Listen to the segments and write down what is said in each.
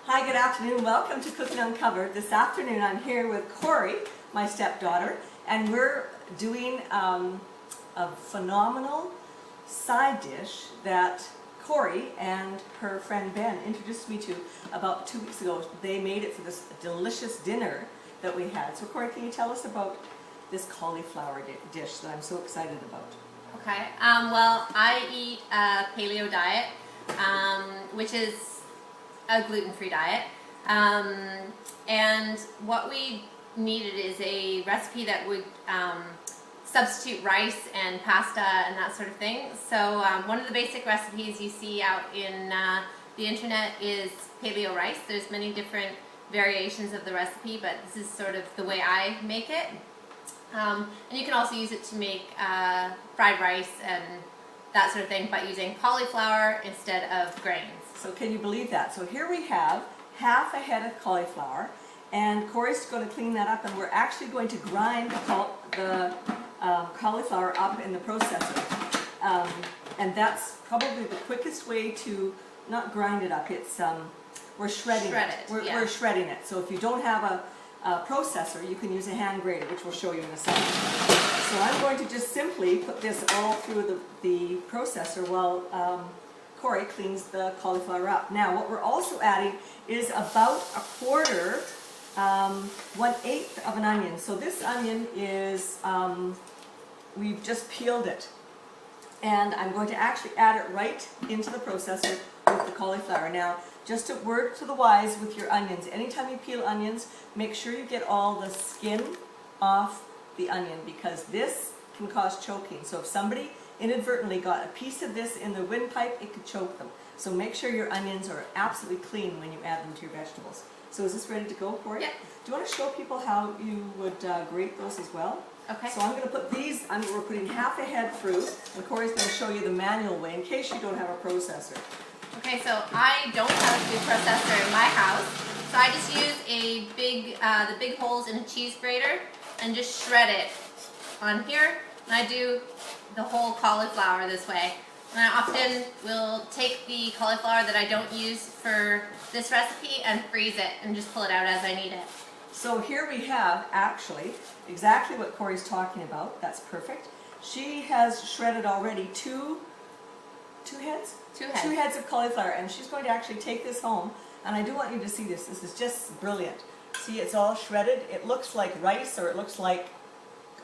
Hi, good afternoon. Welcome to Cooking Uncovered. This afternoon I'm here with Cori, my stepdaughter, and we're doing a phenomenal side dish that Cori and her friend Ben introduced me to about 2 weeks ago. They made it for this delicious dinner that we had. So Cori, can you tell us about this cauliflower dish that I'm so excited about? Okay, well, I eat a paleo diet, which is a gluten-free diet, and what we needed is a recipe that would substitute rice and pasta and that sort of thing. So one of the basic recipes you see out in the internet is paleo rice. There's many different variations of the recipe, but this is sort of the way I make it. And you can also use it to make fried rice and that sort of thing, but using cauliflower instead of grains. So can you believe that? So here we have half a head of cauliflower, and Cori's going to clean that up, and we're actually going to grind the cauliflower up in the processor. And that's probably the quickest way to not grind it up. It's we're shredding it. We're shredding it. So if you don't have a processor, you can use a hand grater, which we'll show you in a second. So I'm going to just simply put this all through the processor while Cori cleans the cauliflower up. Now what we're also adding is about 1/4, 1/8 of an onion. So this onion is, we've just peeled it. And I'm going to actually add it right into the processor with the cauliflower. Now, just a word to the wise with your onions. Anytime you peel onions, make sure you get all the skin off the onion, because this can cause choking. So if somebody inadvertently got a piece of this in the windpipe, it could choke them. So make sure your onions are absolutely clean when you add them to your vegetables. So is this ready to go, Cori? Yeah. Do you want to show people how you would grate those as well? Okay. So I'm going to put these, we're putting half a head through, and Cori's going to show you the manual way in case you don't have a processor. Okay, so I don't have a food processor in my house, so I just use the big holes in a cheese grater and just shred it on here. And I do the whole cauliflower this way. And I often will take the cauliflower that I don't use for this recipe and freeze it and just pull it out as I need it. So here we have actually exactly what Cori's talking about. That's perfect. She has shredded already two heads? Two heads. 2 heads of cauliflower, and she's going to actually take this home, and I do want you to see this. This is just brilliant. See, it's all shredded. It looks like rice, or it looks like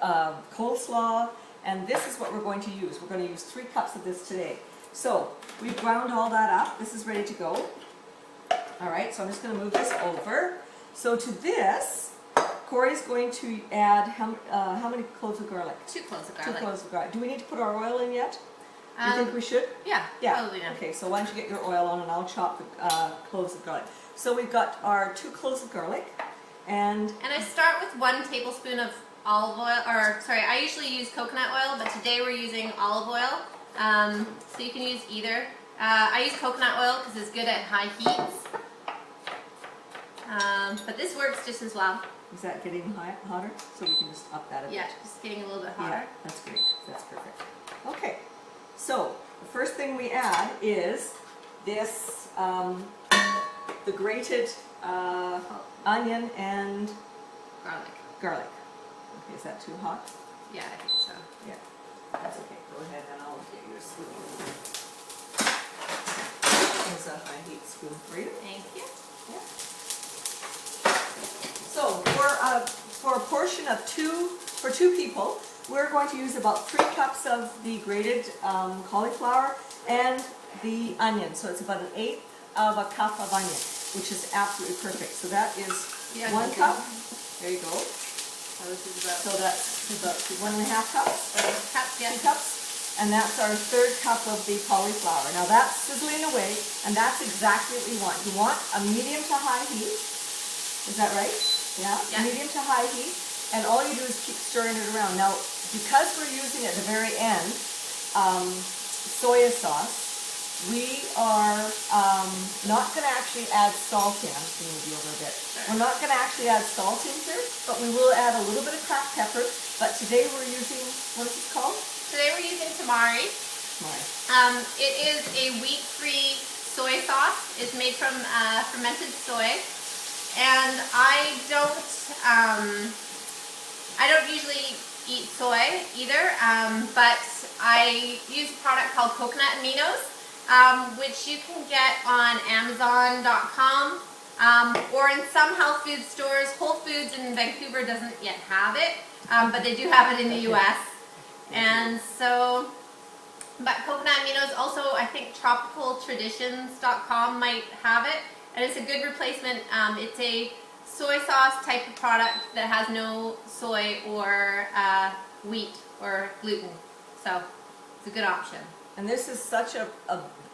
coleslaw, and this is what we're going to use. We're going to use 3 cups of this today. So we've ground all that up. This is ready to go. All right, so I'm just going to move this over. So to this, Cori's going to add how many cloves of garlic? 2 cloves of garlic. 2 cloves of garlic. Do we need to put our oil in yet? You think we should? Yeah, probably not. Okay, so why don't you get your oil on, and I'll chop the cloves of garlic. So we've got our 2 cloves of garlic, and I start with 1 tablespoon of olive oil, or sorry, I usually use coconut oil, but today we're using olive oil. So you can use either. I use coconut oil because it's good at high heats. But this works just as well. Is that getting hotter? So we can just up that a bit. Yeah, just getting a little bit hotter. Yeah, that's great. That's perfect. Okay, so the first thing we add is this, the grated onion and garlic. Okay, is that too hot? Yeah, I think so. Yeah, that's okay. Go ahead and I'll get you a spoon. Here's a high heat spoon for you. Thank you. Yeah. So for a portion of for two people, we're going to use about 3 cups of the grated cauliflower and the onion. So it's about 1/8 of a cup of onion, which is absolutely perfect. So that is 1 cup. There you go. So this is about. So that's about 1.5 cups. 1 cup, yeah. 2 cups. And that's our 3rd cup of the cauliflower. Now that's sizzling away, and that's exactly what you want. You want a medium to high heat. Is that right? Yeah? Yeah. Medium to high heat. And all you do is keep stirring it around. Now, because we're using at the very end soy sauce, we are not going to actually add salt in. I'm just going to move you over a bit. Sure. We're not going to actually add salt in here, but we will add a little bit of cracked pepper. But today we're using, what is this called? Today we're using tamari. Tamari. It is a wheat-free soy sauce. It's made made from fermented soy, and I don't usually eat soy either, but I use a product called Coconut Aminos, which you can get on Amazon.com, or in some health food stores. Whole Foods in Vancouver doesn't yet have it, but they do have it in the US. And so, but Coconut Aminos, also I think tropicaltraditions.com might have it, and it's a good replacement. It's a soy sauce type of product that has no soy or wheat or gluten, so it's a good option. And this is such a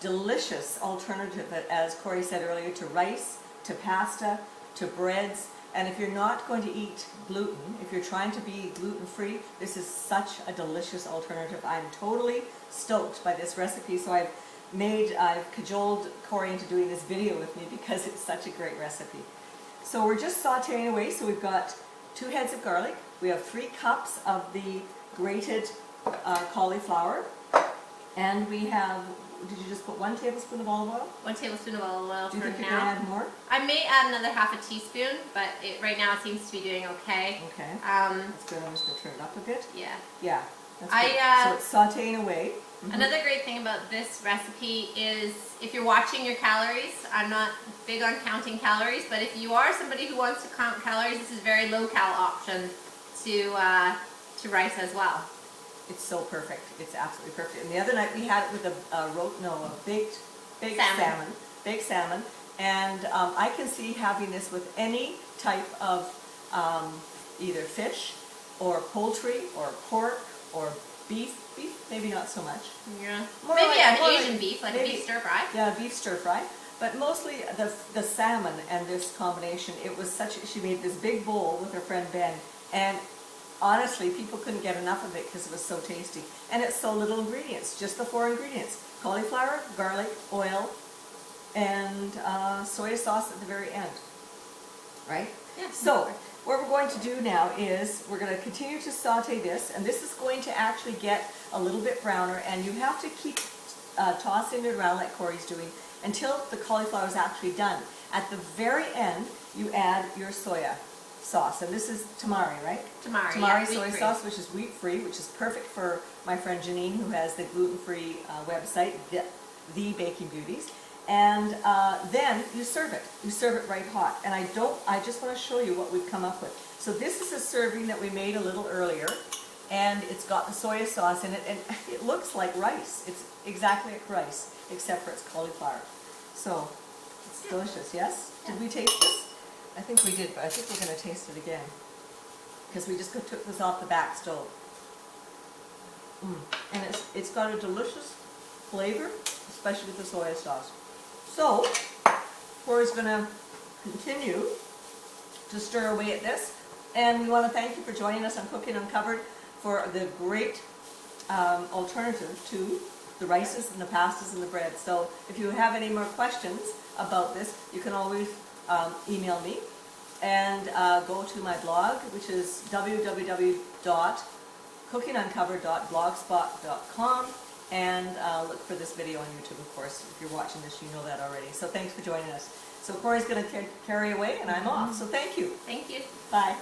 delicious alternative, as Cori said earlier, to rice, to pasta, to breads. And if you're not going to eat gluten, if you're trying to be gluten-free, this is such a delicious alternative. I'm totally stoked by this recipe, so I've cajoled Cori into doing this video with me because it's such a great recipe. So we're just sauteing away. So we've got 2 heads of garlic. We have 3 cups of the grated cauliflower. And we have, did you just put 1 tablespoon of olive oil? 1 tablespoon of olive oil for now. Do you think you're going to add more? I may add another half a teaspoon, but right now it seems to be doing okay. Okay. That's good. I'm just going to turn it up a bit. Yeah. Yeah. That's good. So it's sauteing away. Another great thing about this recipe is if you're watching your calories. I'm not big on counting calories, but if you are somebody who wants to count calories, this is a very low-cal option to rice as well. It's so perfect. It's absolutely perfect. And the other night we had it with a baked salmon. And I can see having this with any type of either fish or poultry or pork or beef. Beef, maybe not so much. Yeah. More maybe like Asian beef, like a beef stir fry. Yeah, beef stir fry. But mostly the salmon and this combination. It was she made this big bowl with her friend Ben, and honestly, people couldn't get enough of it because it was so tasty. And it's so little ingredients, just the 4 ingredients. Cauliflower, garlic, oil, and soy sauce at the very end. Right? Yeah. So, what we're going to do now is we're going to continue to saute this, and this is going to actually get a little bit browner, and you have to keep tossing it around like Cori's doing until the cauliflower is actually done. At the very end, you add your soya sauce, and this is tamari, right? Tamari, yeah, soy sauce, which is wheat-free, which is perfect for my friend Janine, who has the gluten-free website, the Baking Beauties. And then you serve it. You serve it right hot. And I just want to show you what we've come up with. So this is a serving that we made a little earlier, and it's got the soy sauce in it, and it looks like rice. It's exactly like rice, except for it's cauliflower. So it's delicious, yes? Did we taste this? I think we did, but I think we're going to taste it again, because we just took this off the back stove. And it's got a delicious flavor, especially with the soy sauce. So, Cori's going to continue to stir away at this, and we want to thank you for joining us on Cooking Uncovered for the great alternative to the rices and the pastas and the bread. So if you have any more questions about this, you can always email me, and go to my blog, which is www.cookinguncovered.blogspot.com, and look for this video on YouTube, of course. If you're watching this, you know that already. So thanks for joining us. So Cori's going to carry away, and I'm off. So thank you. Thank you. Bye.